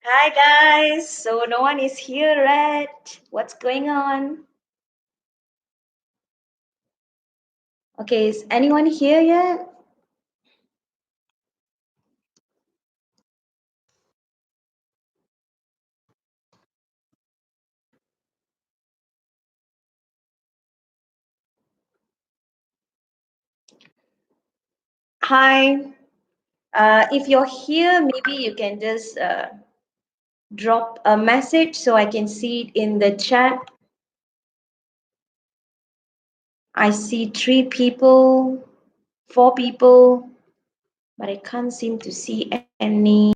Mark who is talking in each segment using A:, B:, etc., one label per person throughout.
A: Hi guys. So no one is here yet. What's going on? Okay, is anyone here yet? Hi. If you're here, maybe you can just drop a message so I can see it in the chat. I see 3 people, 4 people, but I can't seem to see any.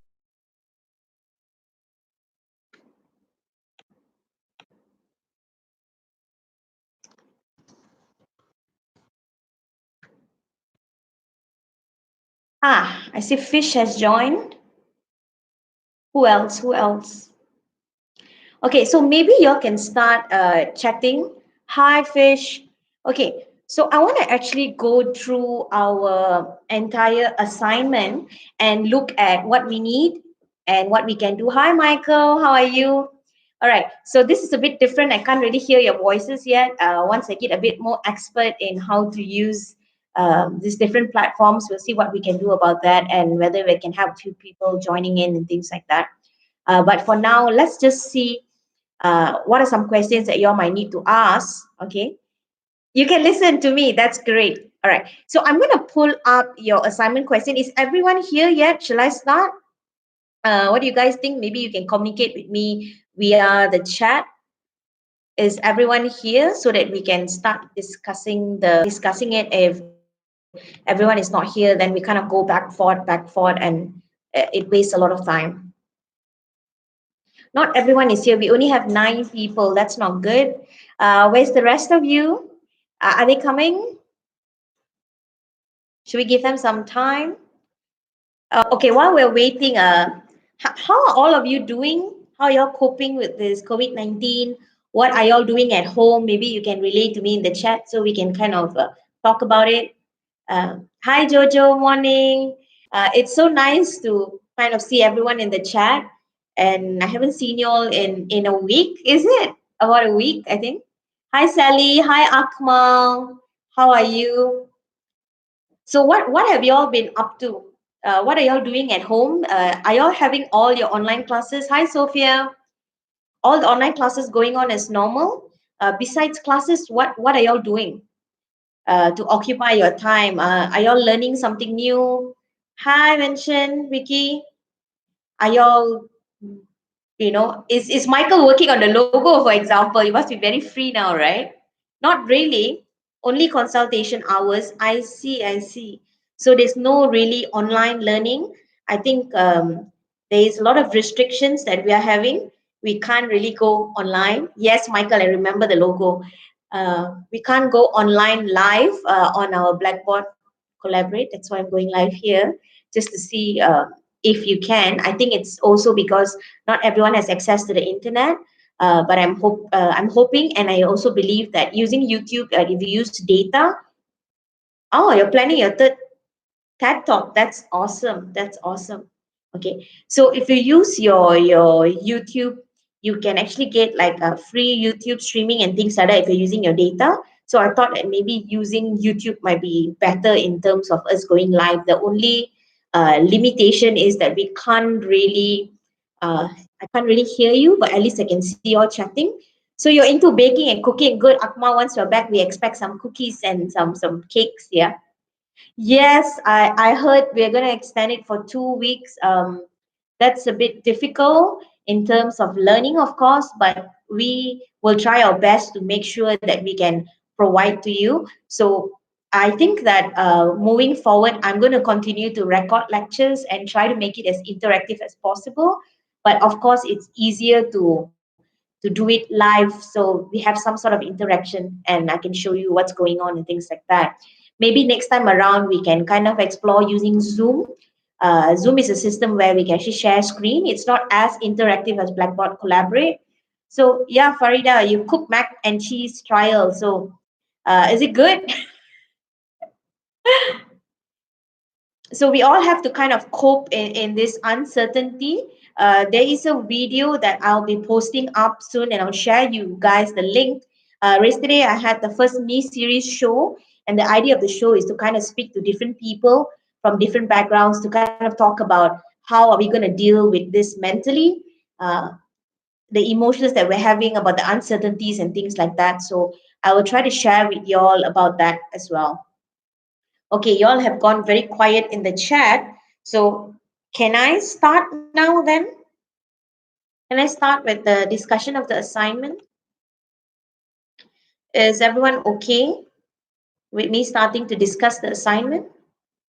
A: I see Fish has joined. Who else? Who else? Okay, so maybe y'all can start chatting. Hi, Fish. Okay, so I want to actually go through our entire assignment and look at what we need and what we can do. Hi, Michael. How are you? All right, so this is a bit different. I can't really hear your voices yet. Once I get a bit more expert in how to use these different platforms, we'll see what we can do about that and whether we can have a few people joining in and things like that. But for now, let's just see what are some questions that you all might need to ask. Okay, you can listen to me. That's great. All right, so I'm going to pull up your assignment question. Is everyone here yet? Shall I start? What do you guys think? Maybe you can communicate with me via the chat. Is everyone here so that we can start discussing it? If everyone is not here, then we kind of go back forth, and it wastes a lot of time. Not everyone is here. We only have 9 people. That's not good. Where's the rest of you? Are they coming? Should we give them some time? Okay, while we're waiting, how are all of you doing? How are y'all coping with this COVID-19? What are y'all doing at home? Maybe you can relate to me in the chat so we can kind of talk about it. Hi, Jojo, morning. It's so nice to kind of see everyone in the chat. And I haven't seen you all in a week, is it? About a week, I think. Hi, Sally. Hi, Akmal. How are you? So what have y'all been up to? What are y'all doing at home? Are y'all having all your online classes? Hi, Sophia. All the online classes going on as normal. Besides classes, what are y'all doing to occupy your time? Are y'all learning something new? Hi, mention Vicky. Are y'all, is Michael working on the logo, for example? You must be very free now, right? Not really. Only consultation hours. I see. So there's no really online learning. I think there is a lot of restrictions that we are having. We can't really go online. Yes, Michael, I remember the logo. We can't go online live on our Blackboard Collaborate. That's why I'm going live here, just to see if you can. I think it's also because not everyone has access to the internet. But I'm hoping, and I also believe that using YouTube, if you use data. Oh, you're planning your third TED Talk. That's awesome. That's awesome. Okay, so if you use your YouTube, you can actually get like a free YouTube streaming and things like that if you're using your data. So I thought that maybe using YouTube might be better in terms of us going live. The only limitation is that we can't really, I can't really hear you, but at least I can see you all chatting. So you're into baking and cooking. Good, Akmal. Once you're back, we expect some cookies and some cakes. Yeah. Yes, I heard we're going to extend it for 2 weeks. That's a bit difficult in terms of learning, of course, but we will try our best to make sure that we can provide to you. So I think that moving forward, I'm going to continue to record lectures and try to make it as interactive as possible. But of course, it's easier to do it live, so we have some sort of interaction and I can show you what's going on and things like that. Maybe next time around we can kind of explore using Zoom. Zoom is a system where we can actually share screen. It's not as interactive as Blackboard Collaborate. So yeah, Farida, you cook mac and cheese trial. So is it good? So we all have to kind of cope in this uncertainty. There is a video that I'll be posting up soon, and I'll share you guys the link. Yesterday I had the first me series show, and the idea of the show is to kind of speak to different people from different backgrounds to kind of talk about how are we going to deal with this mentally, uh, the emotions that we're having, about the uncertainties and things like that. So I will try to share with y'all about that as well. Okay, y'all have gone very quiet in the chat. So can I start now then? Can I start with the discussion of the assignment? Is everyone okay with me starting to discuss the assignment?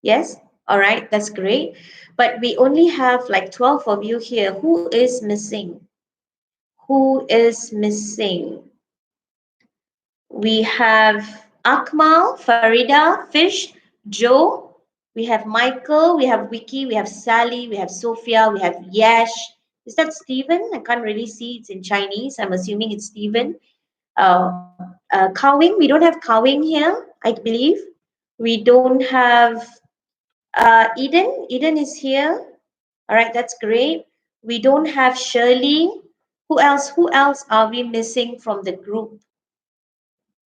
A: Yes? All right, that's great. But we only have like 12 of you here. Who is missing? Who is missing? We have Akmal, Farida, Fish, Joe. We have Michael, we have Vicky, we have Sally, we have Sophia, we have Yash. Is that Stephen? I can't really see. It's in Chinese. I'm assuming it's Stephen. Kawing, we don't have Kawing here, I believe. We don't have Eden. Eden is here. All right, that's great. We don't have Shirley. Who else? Who else are we missing from the group?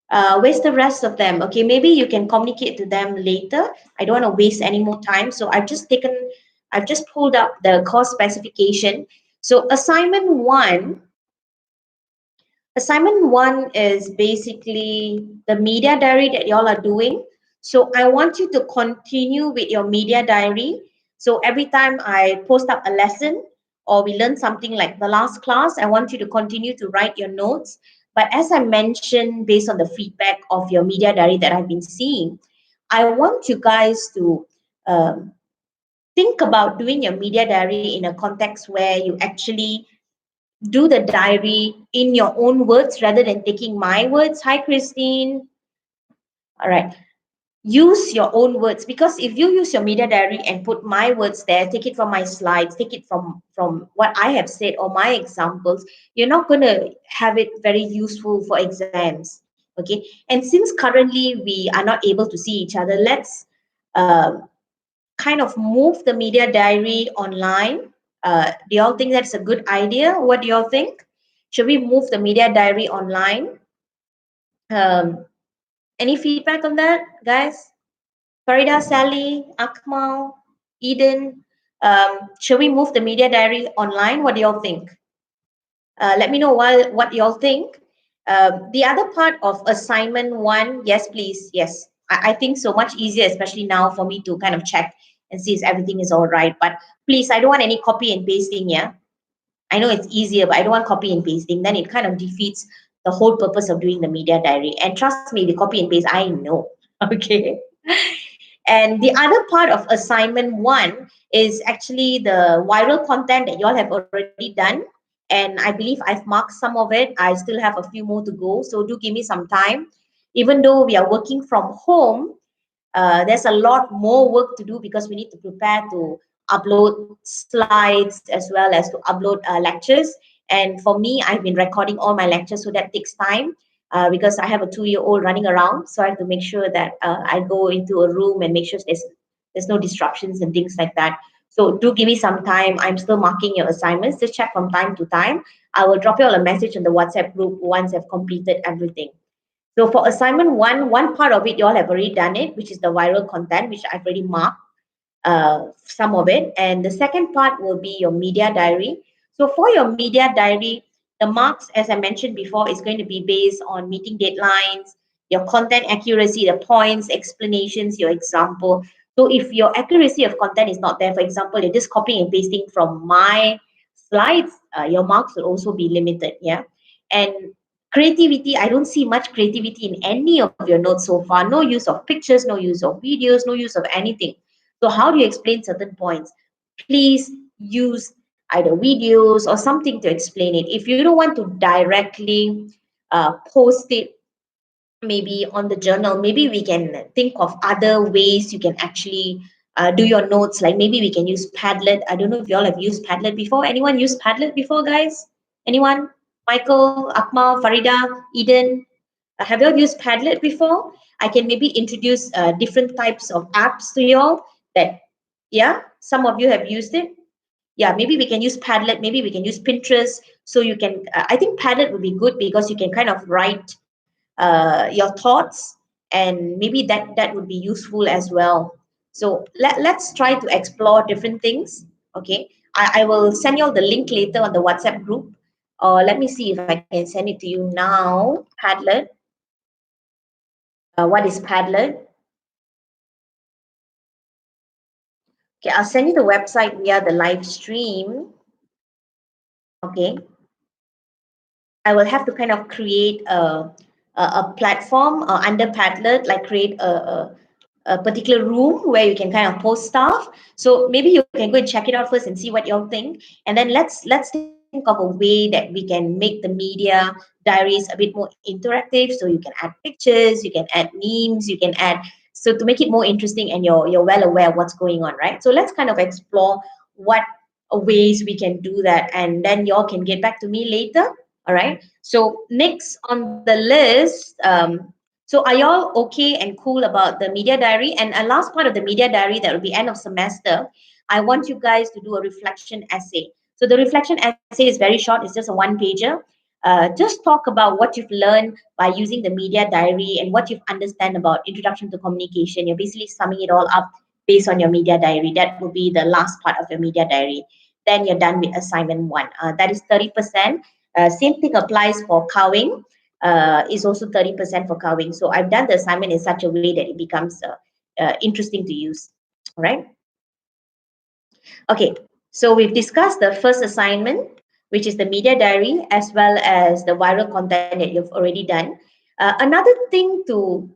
A: Where's the rest of them? Okay, maybe you can communicate to them later. I don't want to waste any more time. So I've just pulled up the course specification. So assignment one is basically the media diary that y'all are doing. So I want you to continue with your media diary. So every time I post up a lesson or we learn something like the last class, I want you to continue to write your notes. But as I mentioned, based on the feedback of your media diary that I've been seeing, I want you guys to um, think about doing your media diary in a context where you actually do the diary in your own words rather than taking my words. Hi, Christine. All right. Use your own words, because if you use your media diary and put my words there, take it from my slides, take it from what I have said or my examples, you're not going to have it very useful for exams. Okay. And since currently we are not able to see each other, let's um, kind of move the media diary online. Do y'all think that's a good idea? What do y'all think? Should we move the media diary online? Um, any feedback on that, guys? Farida, Sally, Akmal, Eden. Should we move the media diary online? What do y'all think? Let me know what y'all think. The other part of assignment one, yes, please, yes. I think so much easier, especially now for me to kind of check and see if everything is all right. But please, I don't want any copy and pasting, yeah? I know it's easier, but I don't want copy and pasting. Then it kind of defeats the whole purpose of doing the media diary. And trust me, the copy and paste, I know. Okay. And the other part of assignment one is actually the viral content that you all have already done. And I believe I've marked some of it. I still have a few more to go. So do give me some time. Even though we are working from home, there's a lot more work to do because we need to prepare to upload slides as well as to upload lectures. And for me, I've been recording all my lectures, so that takes time because I have a 2-year old running around. So I have to make sure that I go into a room and make sure there's no disruptions and things like that. So do give me some time. I'm still marking your assignments. Just check from time to time. I will drop you all a message on the WhatsApp group once I've completed everything. So for assignment one part of it, you all have already done it, which is the viral content, which I've already marked some of it. And the second part will be your media diary. So for your media diary, the marks, as I mentioned before, is going to be based on meeting deadlines, your content accuracy, the points, explanations, your example. So if your accuracy of content is not there, for example, you're just copying and pasting from my slides, your marks will also be limited. Yeah. And creativity, I don't see much creativity in any of your notes so far. No use of pictures, no use of videos, no use of anything. So how do you explain certain points? Please use either videos or something to explain it. If you don't want to directly post it maybe on the journal, maybe we can think of other ways you can actually do your notes. Like maybe we can use Padlet. I don't know if you all have used Padlet before. Anyone used Padlet before, guys? Anyone? Michael, Akmal, Farida, Eden? Have you all used Padlet before? I can maybe introduce different types of apps to you all that Yeah, some of you have used it. Yeah, maybe we can use Padlet, maybe we can use Pinterest. So you can, I think Padlet would be good because you can kind of write your thoughts, and maybe that would be useful as well. So let's try to explore different things. Okay, I will send you all the link later on the WhatsApp group, or let me see if I can send it to you now. Padlet, what is Padlet? Okay, I'll send you the website via the live stream. Okay, I will have to kind of create a platform under Padlet, like create a particular room where you can kind of post stuff. So maybe you can go and check it out first and see what y'all think, and then let's think of a way that we can make the media diaries a bit more interactive. So you can add pictures, you can add memes, you can add, so to make it more interesting and you're well aware of what's going on, right? So let's kind of explore what ways we can do that, and then y'all can get back to me later. All right. So next on the list, so are y'all okay and cool about the media diary? And a last part of the media diary that will be end of semester, I want you guys to do a reflection essay. So the reflection essay is very short, it's just a one pager. Just talk about what you've learned by using the media diary and what you've understand about introduction to communication. You're basically summing it all up based on your media diary. That will be the last part of your media diary. Then you're done with assignment one. That is 30%. Same thing applies for Kawing, is also 30% for Kawing. So I've done the assignment in such a way that it becomes interesting to use. All right. Okay. So we've discussed the first assignment, which is the media diary, as well as the viral content that you've already done. Another thing to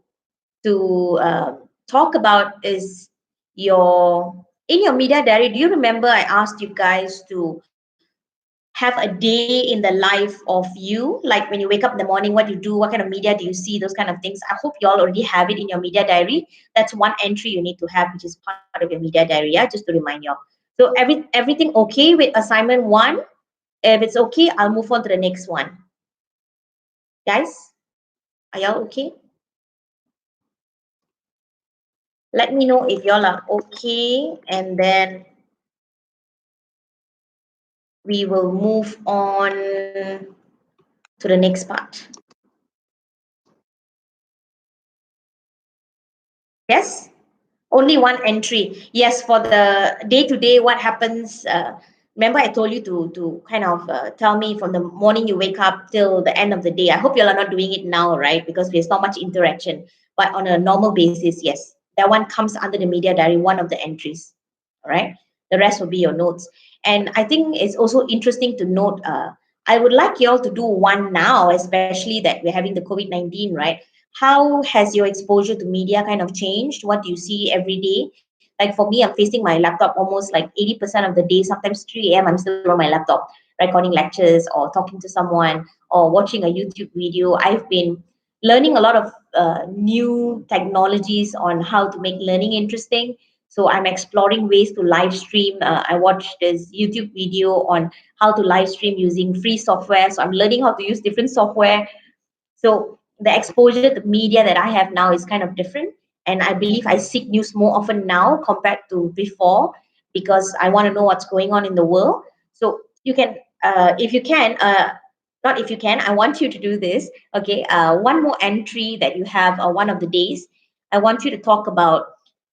A: talk about is your in your media diary. Do you remember I asked you guys to have a day in the life of you, like when you wake up in the morning, what you do, what kind of media do you see, those kind of things? I hope you all already have it in your media diary. That's one entry you need to have, which is part of your media diary. Yeah, just to remind you all. So everything okay with assignment one? If it's okay, I'll move on to the next one. Guys, are y'all okay? Let me know if y'all are okay, and then we will move on to the next part. Yes? Only one entry. Yes, for the day to day, what happens? Remember, I told you to kind of tell me from the morning you wake up till the end of the day. I hope you all are not doing it now, right? Because there's not much interaction. But on a normal basis, yes, that one comes under the media diary, one of the entries. All right. The rest will be your notes. And I think it's also interesting to note. I would like you all to do one now, especially that we're having the COVID-19, right? How has your exposure to media kind of changed? What do you see every day? Like for me, I'm facing my laptop almost like 80% of the day. Sometimes 3 a.m. I'm still on my laptop recording lectures or talking to someone or watching a YouTube video. I've been learning a lot of new technologies on how to make learning interesting. So I'm exploring ways to live stream. I watched this YouTube video on how to live stream using free software. So I'm learning how to use different software. So the exposure to media that I have now is kind of different. And I believe I seek news more often now compared to before because I want to know what's going on in the world. So you can, if you can, not if you can, I want you to do this. Okay. One more entry that you have one of the days. I want you to talk about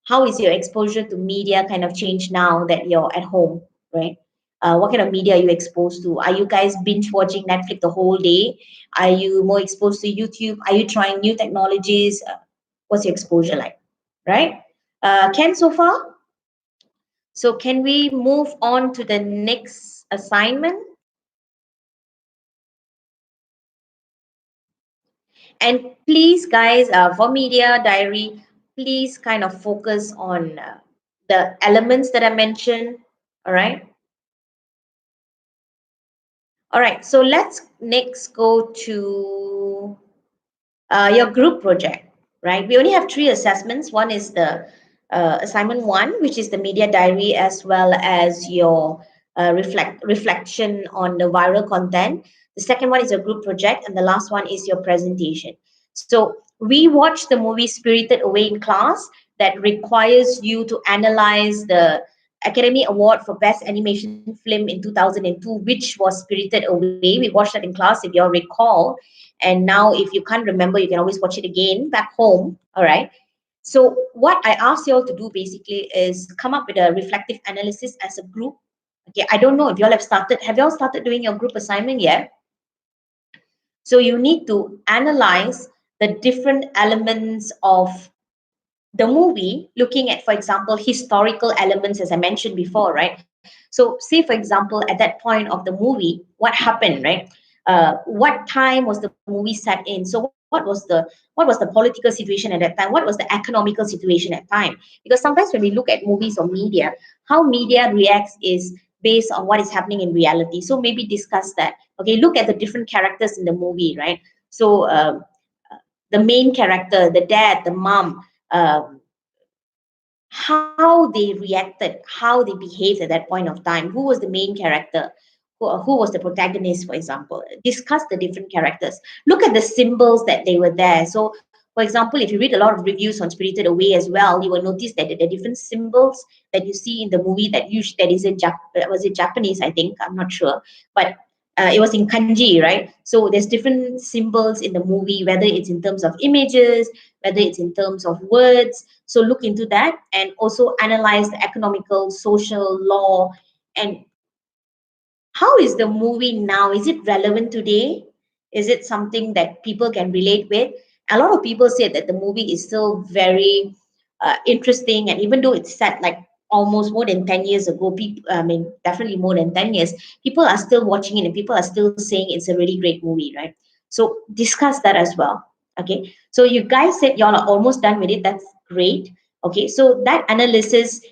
A: how is your exposure to media kind of changed now that you're at home, right? What kind of media are you exposed to? Are you guys binge watching Netflix the whole day? Are you more exposed to YouTube? Are you trying new technologies? What's your exposure like? Right? Ken, so far? So, can we move on to the next assignment? And please, guys, for media diary, please kind of focus on the elements that I mentioned. All right. All right. So, let's next go to your group project, right? We only have three assessments. One is the assignment one, which is the media diary, as well as your reflection on the viral content. The second one is your group project, and the last one is your presentation. So we watched the movie Spirited Away in class. that requires you to analyze the Academy Award for Best Animation Film in 2002, which was Spirited Away. We watched that in class, if you all recall. And now, if you can't remember, you can always watch it again back home. All right. So, what I asked you all to do basically is come up with a reflective analysis as a group. Okay. I don't know if you all have started. Have you all started doing your group assignment yet? So, you need to analyze the different elements of the movie, looking at, for example, historical elements, as I mentioned before, right? So, say, for example, at that point of the movie, what happened, right? What time was the movie set in? So, what was the political situation at that time? What was the economical situation at time? Because sometimes when we look at movies or media, how media reacts is based on what is happening in reality. So, maybe discuss that. Okay, look at the different characters in the movie, right? So, the main character, the dad, the mom, um, how they reacted, how they behaved at that point of time, who was the main character, who was the protagonist, for example. Discuss the different characters. Look at the symbols that they were there. So, for example, if you read a lot of reviews on Spirited Away as well, you will notice that the different symbols that you see in the movie that that is in was it Japanese? I think I'm not sure, but it was in kanji, right? So there's different symbols in the movie, whether it's in terms of images, whether it's in terms of words. So look into that and also analyze the economical, social, law, and how is the movie now? Is it relevant today? Is it something that people can relate with? A lot of people say that the movie is still very interesting, and even though it's set like almost more than 10 years ago, people, I mean, definitely more than 10 years, people are still watching it and people are still saying it's a really great movie, right? So discuss that as well. Okay. So you guys said y'all are almost done with it. That's great. Okay. So that analysis,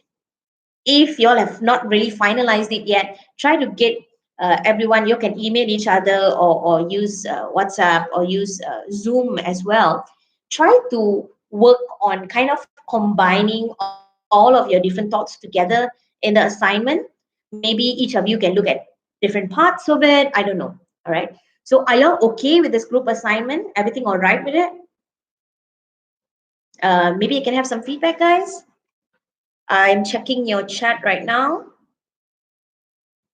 A: if y'all have not really finalized it yet, try to get everyone. You can email each other, or use WhatsApp, or use Zoom as well. Try to work on kind of combining all of your different thoughts together in the assignment. Maybe each of you can look at different parts of it. I don't know. All right. So are y'all okay with this group assignment? Everything all right with it? Maybe I can have some feedback, guys. I'm checking your chat right now.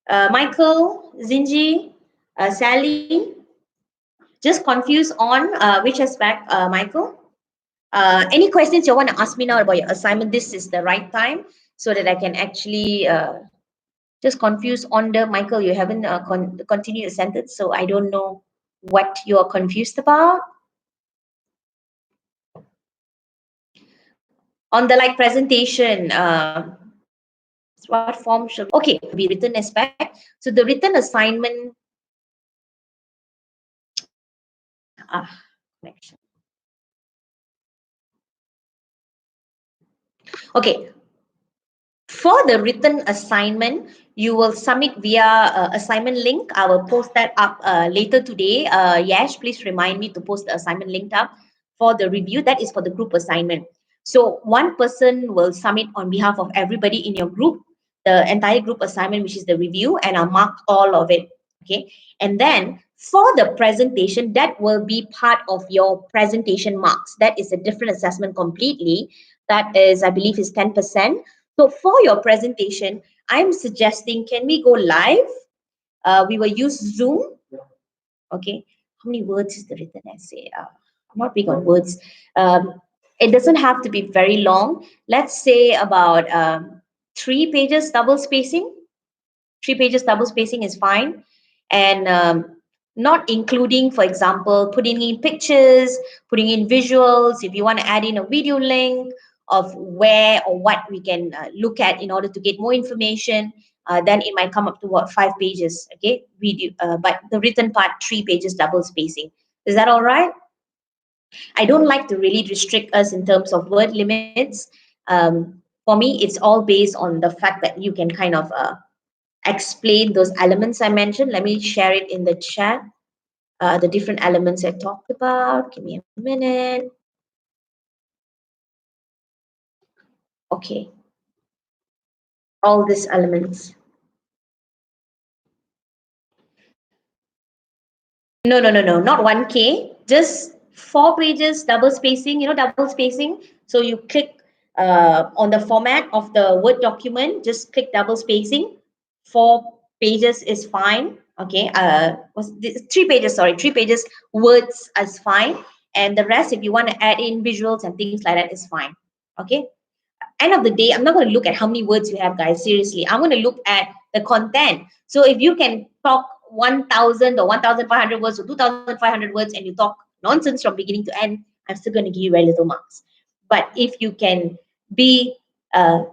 A: Michael, Zinji, Sally, just confused on which aspect, Michael? Any questions you want to ask me now about your assignment? This is the right time so that I can actually just confused on the Michael. You haven't continued the sentence, so I don't know what you are confused about. On the like presentation, what form should okay be written aspect? So the written assignment. Connection. Okay, for the written assignment, you will submit via assignment link. I will post that up later today. Yash, please remind me to post the assignment link up for the review. That is for the group assignment. So one person will submit on behalf of everybody in your group, the entire group assignment, which is the review, and I'll mark all of it. Okay. And then for the presentation, that will be part of your presentation marks. That is a different assessment completely. That is, I believe, is 10%. So for your presentation, I'm suggesting, can we go live? We will use Zoom. Okay. How many words is the written essay? I'm not big on words. It doesn't have to be very long. Let's say about 3 pages double spacing. 3 pages double spacing is fine. And not including, for example, putting in pictures, putting in visuals. If you want to add in a video link of where or what we can look at in order to get more information, then it might come up to what, 5 pages. Okay, video, but the written part, 3 pages double spacing. Is that all right? I don't like to really restrict us in terms of word limits. For me, it's all based on the fact that you can kind of explain those elements I mentioned. Let me share it in the chat. The different elements I talked about. Give me a minute. Okay. All these elements. No, no, no, no, not 1K. Just 4 pages, double spacing, double spacing. So you click on the format of the Word document, just click double spacing. 4 pages is fine. Okay, was this, 3 pages? Sorry, 3 pages. Words is fine, and the rest, if you want to add in visuals and things like that, is fine. Okay. End of the day, I'm not going to look at how many words you have, guys. Seriously, I'm going to look at the content. So if you can talk 1,000 or 1,500 words or 2,500 words and you talk nonsense from beginning to end, I'm still going to give you very little marks. But if you can be uh,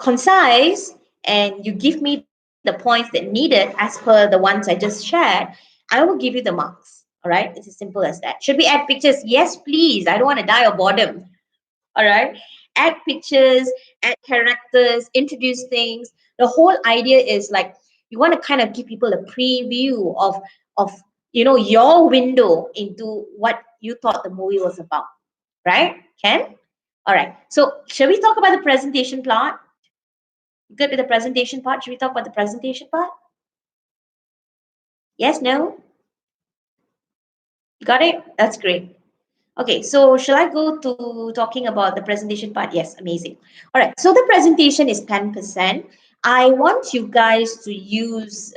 A: concise and you give me the points that needed as per the ones I just shared, I will give you the marks. All right, it's as simple as that. Should we add pictures? Yes, please. I don't want to die of boredom. All right, add pictures, add characters, introduce things. The whole idea is like you want to kind of give people a preview of your window into what you thought the movie was about, right? Ken? All right, so shall we talk about the presentation part? Good with the presentation part? Should we talk about the presentation part? Yes, no? You got it? That's great. Okay, so shall I go to talking about the presentation part? Yes, amazing. All right, so the presentation is 10%. I want you guys to use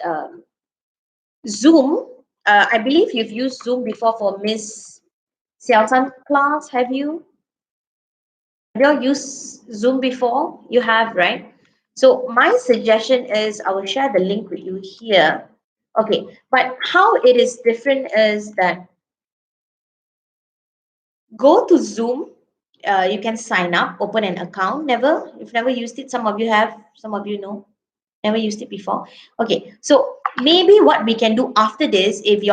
A: Zoom. I believe you've used Zoom before for Miss Xiaotan class. Have you? Have you all used Zoom before? You have, right? So my suggestion is I will share the link with you here. Okay, but how it is different is that go to Zoom. You can sign up, open an account. Never, you've never used it. Some of you have, some of you know, never used it before. Okay, so maybe what we can do after this, if you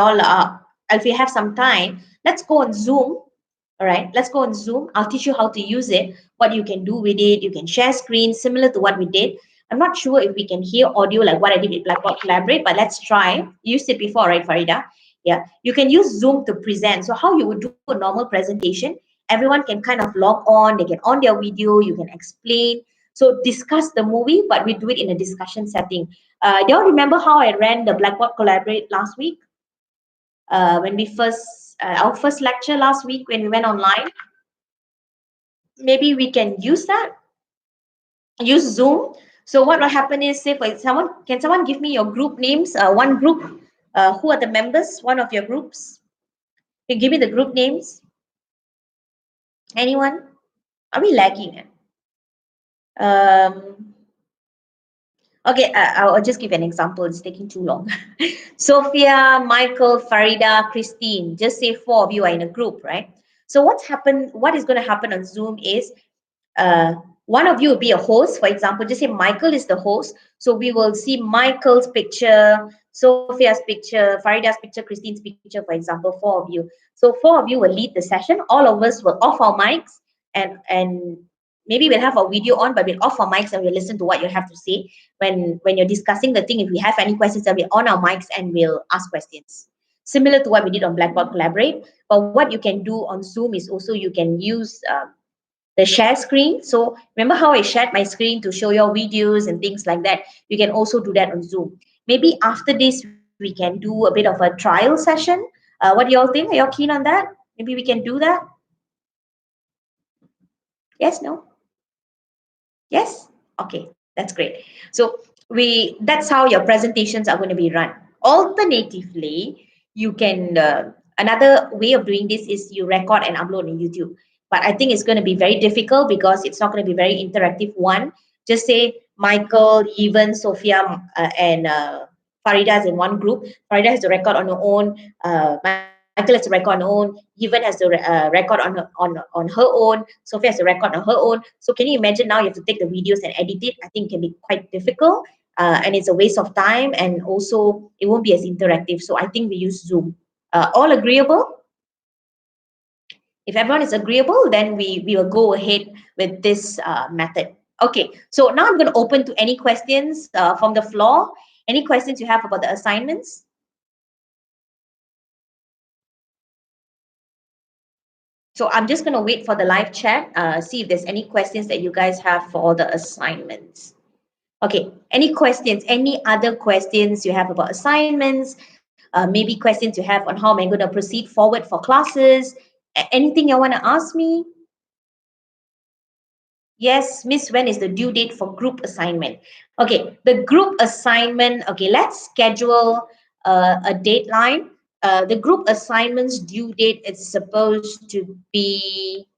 A: have some time, let's go on Zoom. All right, let's go on Zoom. I'll teach you how to use it, what you can do with it. You can share screens similar to what we did. I'm not sure if we can hear audio like what I did with Blackboard Collaborate, but let's try. You used it before, right, Farida? Yeah, you can use Zoom to present. So how you would do a normal presentation, everyone can kind of log on, they can on their video, you can explain. So discuss the movie, but we do it in a discussion setting. Do you remember how I ran the Blackboard Collaborate last week? When we first, our first lecture last week when we went online, maybe we can use that, use Zoom. So what will happen is, say for someone, can someone give me your group names? One group, who are the members? One of your groups. Can you give me the group names? Anyone? Are we lagging? Um, okay, I'll just give an example. It's taking too long. Sophia, Michael, Farida, Christine. Just say four of you are in a group, right? So what is going to happen on Zoom is uh, one of you will be a host. For example, just say Michael is the host. So we will see Michael's picture, Sophia's picture, Farida's picture, Christine's picture, for example, four of you. So four of you will lead the session. All of us will off our mics and maybe we'll have our video on, but we'll off our mics and we'll listen to what you have to say. When you're discussing the thing, if we have any questions, then we'll on our mics and we'll ask questions. Similar to what we did on Blackboard Collaborate. But what you can do on Zoom is also you can use the share screen. So remember how I shared my screen to show your videos and things like that? You can also do that on Zoom. Maybe after this, we can do a bit of a trial session. What do y'all think? Are y'all keen on that? Maybe we can do that. Yes, no? Yes? Okay, that's great. So that's how your presentations are going to be run. Alternatively, you can another way of doing this is you record and upload on YouTube. But I think it's going to be very difficult because it's not going to be very interactive. One, just say Michael, Even, Sophia, and Farida is in one group. Farida has to record on her own. Michael has to record on her own. Even has to record on her own. Sophia has to record on her own. So can you imagine now you have to take the videos and edit it? I think it can be quite difficult, and it's a waste of time, and also it won't be as interactive. So I think we use Zoom. All agreeable? If everyone is agreeable, then we will go ahead with this method. Okay, so now I'm going to open to any questions from the floor. Any questions you have about the assignments? So I'm just going to wait for the live chat, see if there's any questions that you guys have for the assignments. Okay, any questions, any other questions you have about assignments, maybe questions you have on how am I going to proceed forward for classes, anything you want to ask me? Yes, Miss, when is the due date for group assignment? Okay, the group assignment. Okay, let's schedule a deadline. The group assignments due date is supposed to be.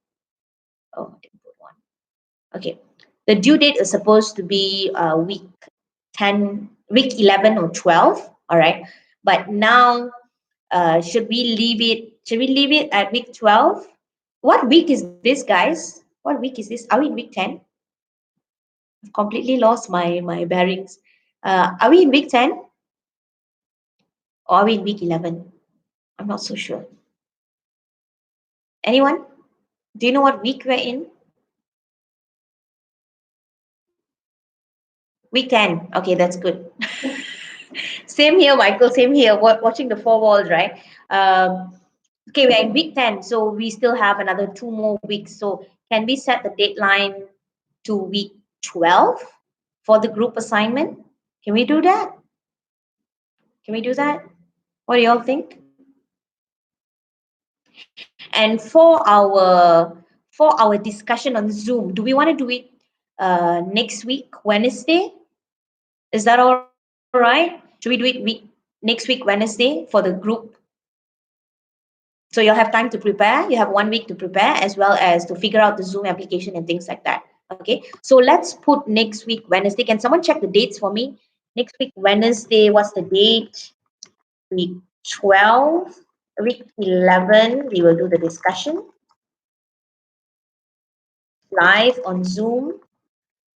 A: Oh, I didn't put one. Okay, the due date is supposed to be week 10, week 11 or 12. All right, but now should we leave it? Should we leave it at week 12? What week is this, guys? What week is this? Are we in week 10? Completely lost my bearings. Are we in week 10 or are we in week 11? I'm not so sure. Anyone? Do you know what week we're in? Week 10. Okay, that's good. Same here, Michael. Same here. Watching the four walls, right? Okay, we're in week 10, so we still have another 2 more weeks. So can we set the deadline to week 12 for the group assignment? Can we do that? Can we do that? What do y'all think? And for our discussion on Zoom, do we want to do it next week, Wednesday? Is that all right? Should we do it next week, Wednesday, for the group? So you'll have time to prepare. You have 1 week to prepare as well as to figure out the Zoom application and things like that. Okay. So let's put next week, Wednesday. Can someone check the dates for me? Next week, Wednesday, what's the date? Week 12, week 11, we will do the discussion live on Zoom.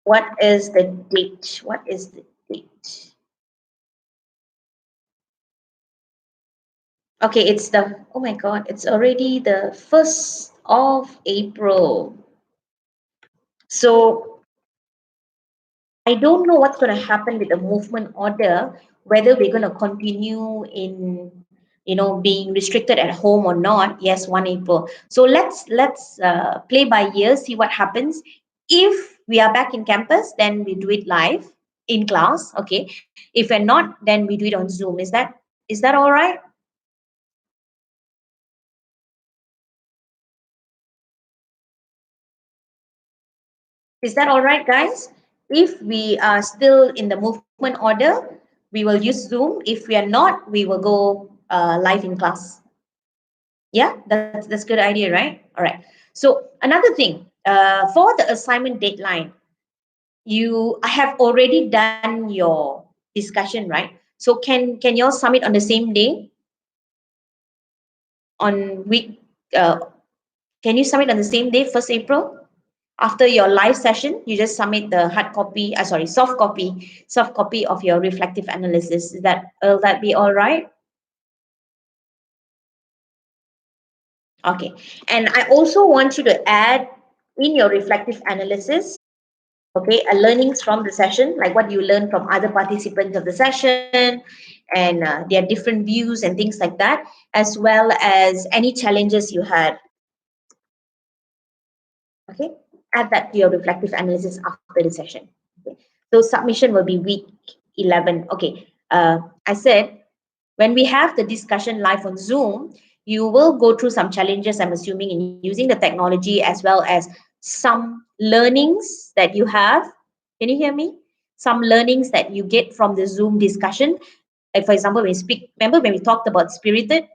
A: What is the date? What is the date? Okay, it's the, oh my God, it's already the 1st of April. So I don't know what's going to happen with the movement order, whether we're going to continue in, being restricted at home or not. Yes, 1 April. So let's play by ear, see what happens. If we are back in campus, then we do it live in class. Okay. If we're not, then we do it on Zoom. Is that all right? Is that all right, guys? If we are still in the movement order, we will use Zoom. If we are not, we will go live in class. Yeah, that's good idea, right? All right. So another thing, for the assignment deadline, you have already done your discussion, right? So can you all submit on the same day on week? Uh, can you submit on the same day, 1st April? After your live session, you just submit the hard copy, sorry, soft copy of your reflective analysis. Will that be all right? Okay. And I also want you to add in your reflective analysis, okay, learnings from the session, like what you learned from other participants of the session and their different views and things like that, as well as any challenges you had. Okay, add that to your reflective analysis after the session. Okay. So submission will be week 11. Okay, I said when we have the discussion live on Zoom, you will go through some challenges, I'm assuming, in using the technology, as well as some learnings that you have. Can you hear me? Some learnings that you get from the Zoom discussion. Like, for example, when we speak, remember when we talked about spirited?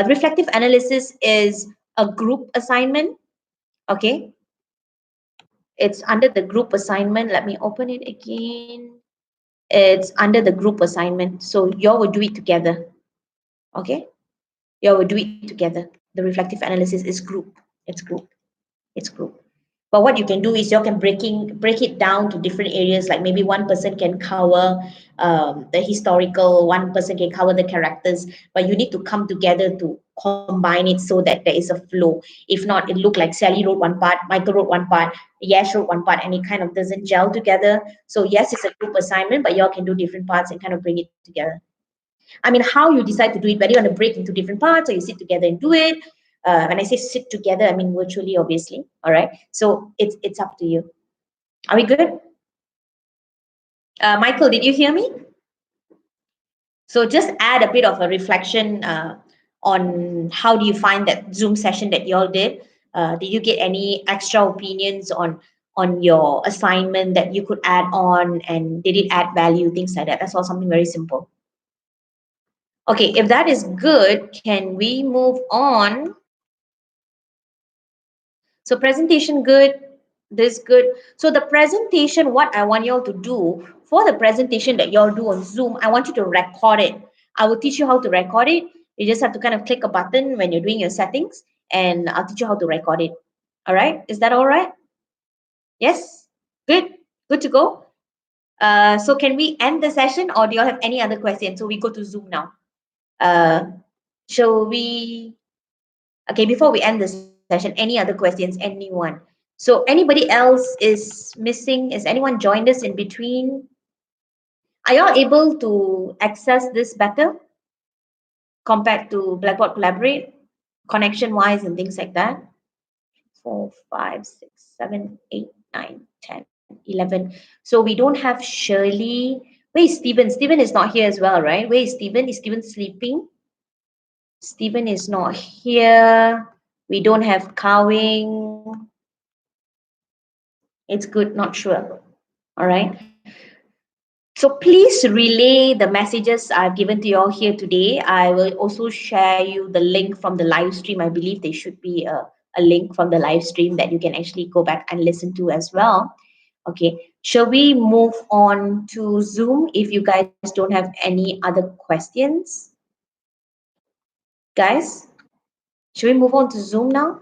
A: Reflective analysis is a group assignment. Okay, it's under the group assignment. Let me open it again. It's under the group assignment. So y'all will do it together. Okay. Y'all will do it together. The reflective analysis is group. It's group. It's group. But what you can do is you can break it down to different areas. Like maybe one person can cover the historical, one person can cover the characters, but you need to come together to combine it so that there is a flow. If not, it look like Sally wrote one part, Michael wrote one part, Yash wrote one part, and it kind of doesn't gel together. So yes, it's a group assignment, but y'all can do different parts and kind of bring it together. I mean, how you decide to do it, whether you want to break into different parts or you sit together and do it. When I say sit together, I mean virtually, obviously. All right. So it's up to you. Are we good? Michael, did you hear me? So just add a bit of a reflection on how do you find that Zoom session that you all did. Did you get any extra opinions on your assignment that you could add on, and did it add value, things like that. That's all, something very simple. Okay, if that is good, can we move on? So presentation good, this good. So the presentation, what I want y'all to do for the presentation that y'all do on Zoom, I want you to record it. I will teach you how to record it. You just have to kind of click a button when you're doing your settings, and I'll teach you how to record it. All right, is that all right? Yes, good, good to go. So can we end the session, or do you have any other questions? So we go to Zoom now. Uh, shall we? Okay, before we end the session, any other questions? Anyone? So anybody else is missing? Is anyone joined us in between? Are y'all able to access this better compared to Blackboard Collaborate, connection wise and things like that? 4, 5, 6, 7, 8, 9, 10, 11. So we don't have Shirley. Where is Stephen? Stephen is not here as well, right? Where is Stephen? Is Stephen sleeping? Stephen is not here. We don't have Kawing. It's good, not sure. All right. So please relay the messages I've given to you all here today. I will also share you the link from the live stream. I believe there should be a link from the live stream that you can actually go back and listen to as well. Okay. Shall we move on to Zoom if you guys don't have any other questions? Guys, should we move on to Zoom now?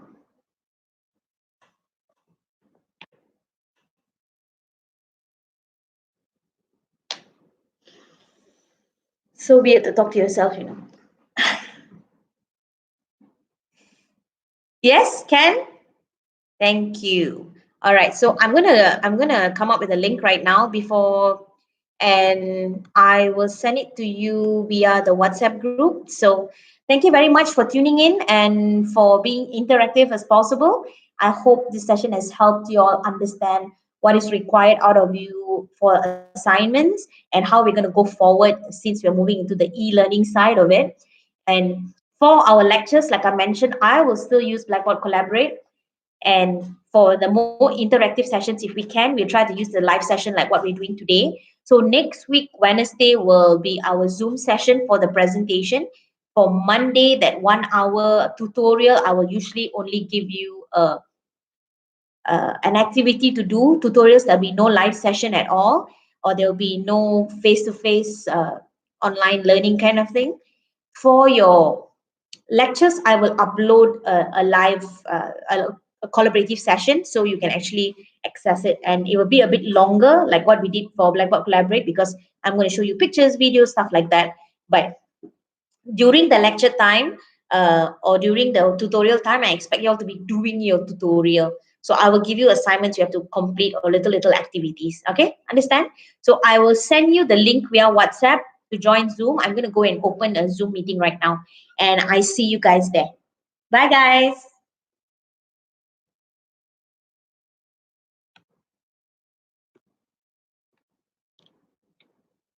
A: So weird to talk to yourself, you know. Yes, Ken? Thank you. All right, so I'm gonna come up with a link right now before, and I will send it to you via the WhatsApp group. So thank you very much for tuning in and for being interactive as possible. I hope this session has helped you all understand what is required out of you for assignments and how we're going to go forward since we're moving into the e-learning side of it. And for our lectures, like I mentioned, I will still use Blackboard Collaborate, and for the more interactive sessions, if we can, we'll try to use the live session like what we're doing today. So next week, Wednesday, will be our Zoom session for the presentation. For Monday, that 1 hour tutorial, I will usually only give you an activity to do. Tutorials, there'll be no live session at all, or there'll be no face-to-face online learning kind of thing. For your lectures, I will upload a live a collaborative session so you can actually access it, and it will be a bit longer like what we did for Blackboard Collaborate, because I'm going to show you pictures, videos, stuff like that. But during the lecture time, or during the tutorial time, I expect you all to be doing your tutorial. So I will give you assignments you have to complete, or little activities. Okay, understand? So I will send you the link via WhatsApp to join Zoom. I'm going to go and open a Zoom meeting right now, and I see you guys there. Bye, guys.